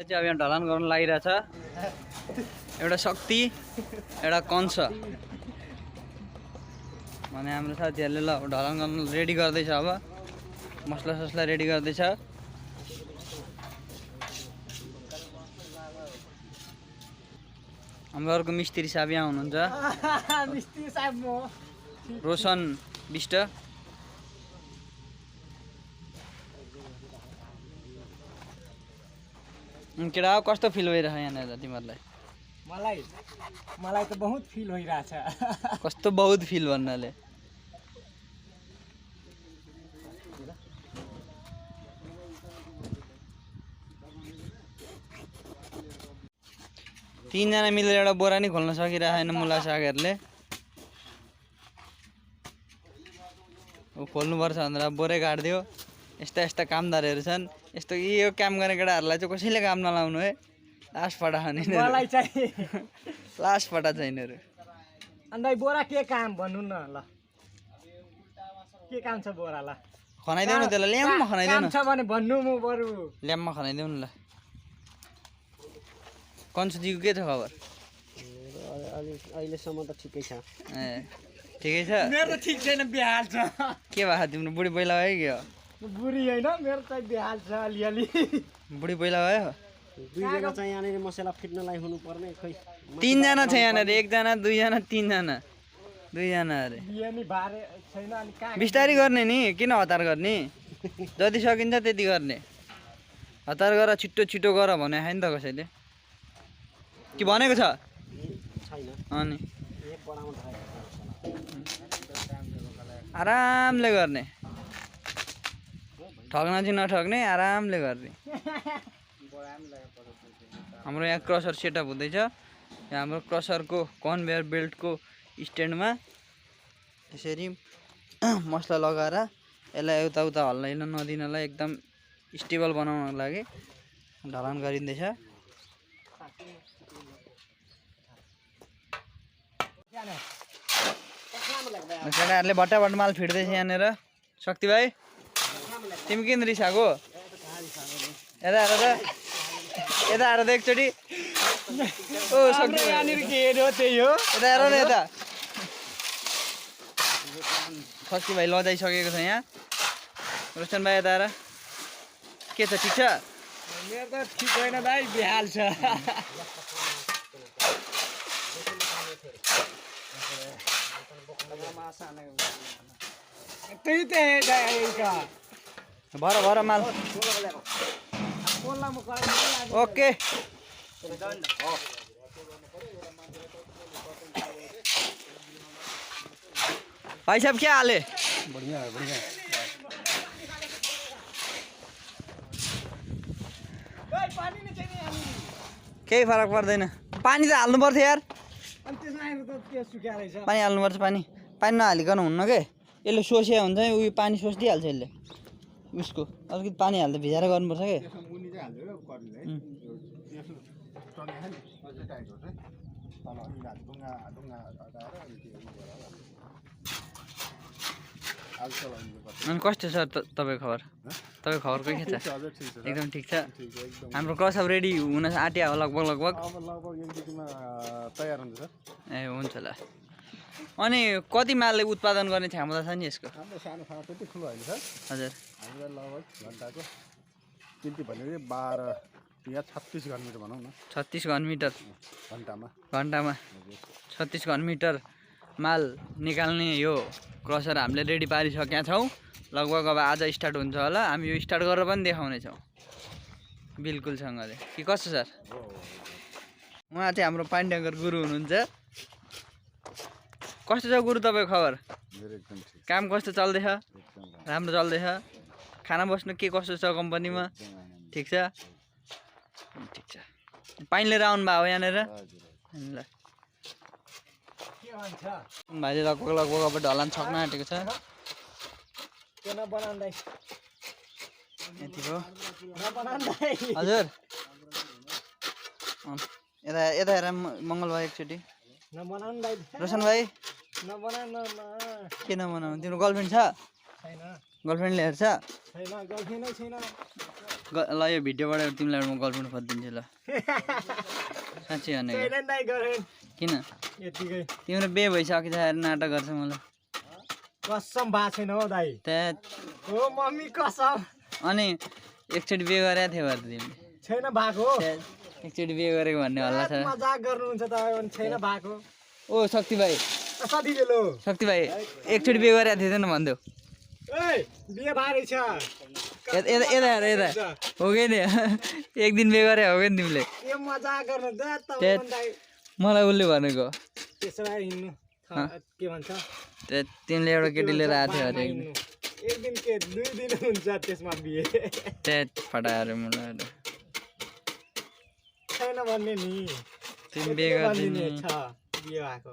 चाहिँ अब यहाँ ढलान गर्न लागिरहेछ एउटा शक्ति एउटा कंस भने हाम्रो साथीहरूले ल ढलान गर्न रेडी गर्दैछ अब मसला ससला रेडी गर्दैछ हाम्रो अर्को मिस्त्री साहब यहाँ हुनुहुन्छ मिस्त्री साहब म रोशन बिष्ट केटा कस्तो फिल भइरहेछ यहाँनिर तिमीहरूलाई मलाई त बहुत फिल भइरहेछ कस्तो बहुत फिल भन्नाले तीनजना मिलेर एउटा बोरा नि खोल्न सकिरहेको छैन मुला सागहरूले खोल्नुपर्छ भनेर बोरै काट्दियो यस्ता यस्ता कामदारहरू छन् यस्तो यो काम गर्ने केटाहरूलाई चाहिँ कसैले काम नलाउनु है लास्ट फटा खाने मलाई चाहिँ लास्ट फटा छ यिनीहरू अन्त बोरा के काम भन्नु न ल के काम छ बोरा ल खनाइदेऊ न त्यसलाई ल्याम्मा खनाइदेऊ न काम छ भने भन्नु म बरु ल्याम्मा खनाइदेऊ न ल कन्सुजीको के छ खबर अहिलेसम्म त ठिकै छ ए ठिकै छ मेरो त ठिक छैन बेहाल छ के भएको तिम्रो बुढी पहिला भयो के हो बुढी होइन मेरो चाहिँ बेहाल छ अलिअलि बुढी पहिला भयो दुईजना चाहिँ यहाँनिर मसला फिट्नलाई हुनुपर्ने खै तीनजना छ यहाँनिर एकजना दुईजना तीनजना दुईजना अरे बिहानी भारे छैन अनि कहाँ बिस्तारै गर्ने नि किन हतार गर्ने जति सकिन्छ त्यति गर्ने हतार गर छिट्टो छिट्टो गर भने होइन त कसैले के भनेको छ छैन अनि एक बडामा आरामले गर्ने ठग्न चाहिँ नठग्ने आरामले गर्ने हाम्रो यहाँ क्रसर सेटअप हुँदैछ यहाँ हाम्रो क्रसरको कन्भेयर बेल्टको स्ट्यान्डमा यसरी मसला लगाएर यसलाई यताउता हल्लाइन नदिनलाई एकदम स्टेबल बनाउनको लागि ढलान गरिँदैछ केटाहरूले भट्टाभट माल फिट्दैछ यहाँनिर शक्ति भाइ तिमी किन रिसाएको यता आएर त यता आएर त एकचोटि ओ शक्ति यहाँनिर के हेऱ्यो त्यही हो यता हेर न यता शक्ति भाइ लजाइसकेको छ यहाँ रोशन भाइ यता आएर के छ ठिक छ मेरो त ठिक होइन दाइ बेहाल छ त्यही त भर भर माल ओके भाइ साहब क्या हाल है बढ़िया है बढ़िया केही फरक पर्दैन पानी त हाल्नु पर्छ यार पानी हाल्नुपर्छ पानी पानी नहालिकन हुन्न के यसले सोसे हुन्छ नि उयो पानी सोचिदिइहाल्छ यसले उसको अलिकति पानी हाल्दा भिजाएर गर्नुपर्छ के अनि कस्तो छ तपाईँको खबर तपाईँको खबर के छ एकदम ठिक छ हाम्रो क्रस अब रेडी हुन आँट्या हो लगभग लगभग ए हुन्छ ल अनि कति मालले उत्पादन गर्ने क्षमता छ नि यसको हजुर या 36 घनमिटर भनौँ न 36 घनमिटर घन्टामा 36 घनमिटर माल निकाल्ने यो क्रसर हामीले रेडी पारिसकेका छौँ लगभग अब आज स्टार्ट हुन्छ होला हामी यो स्टार्ट गरेर पनि देखाउनेछौँ बिल्कुलसँगले कि कस्तो सर उहाँ चाहिँ हाम्रो पाण्ड्याङ्कर गुरु हुनुहुन्छ कस्तो छ गुरु तपाईँको खबर काम कस्तो चल्दैछ राम्रो चल्दैछ खाना बस्नु के कस्तो छ कम्पनीमा ठिक छ ठिक छ पानी लिएर आउनु भयो यहाँनिर ल भाइले लगभग लगभग अब ढलान सक्न आँटेको छ यति हो हजुर यता यता हेर मङ्गल भाइ एकचोटि रोशन भाइ के नबनाउनु तिम्रो गर्लफ्रेन्ड छ गर्लफ्रेन्डले हेर्छ ल यो भिडियोबाट तिमीलाई म गर्लफ्रेन्ड खोजिदिन्छु ल साँच्चै भनेको छैन दाइ गरेन किन यतिकै तिम्रो बे भइसकिसकेर नाटक गर्छ मलाई कसम भएको छैन हो दाइ त्यहाँ हो मम्मी कसम अनि एकचोटि बे गरेको थियो भरे तिमीले छैन भएको एकचोटि बे गरेको भन्ने हल्ला छ मजाक गर्नुहुन्छ तपाईँ भने छैन भएको ओ शक्ति भाइ कति बेलो शक्ति भाइ एकचोटि बे गरेको थियो नि भन्देऊ ए बिहे भारी छ यता हेर यता हो कि नि एक दिन बे गरे हो कि नि तिमीले यो मजाक गर्नु द तपाईँ दाइ मलाई उसले भनेको त्यसो भए हिँड्नु के भन्छ तिमीले एउटा केटी लिएर आएको थियो अरे एक दिन के 2 दिन हुन्छ त्यसमा बिहे त्यहाँ फटाएर मलाई छैन भन्ने नि तिमी बे गरिदिने छ बिहे भएको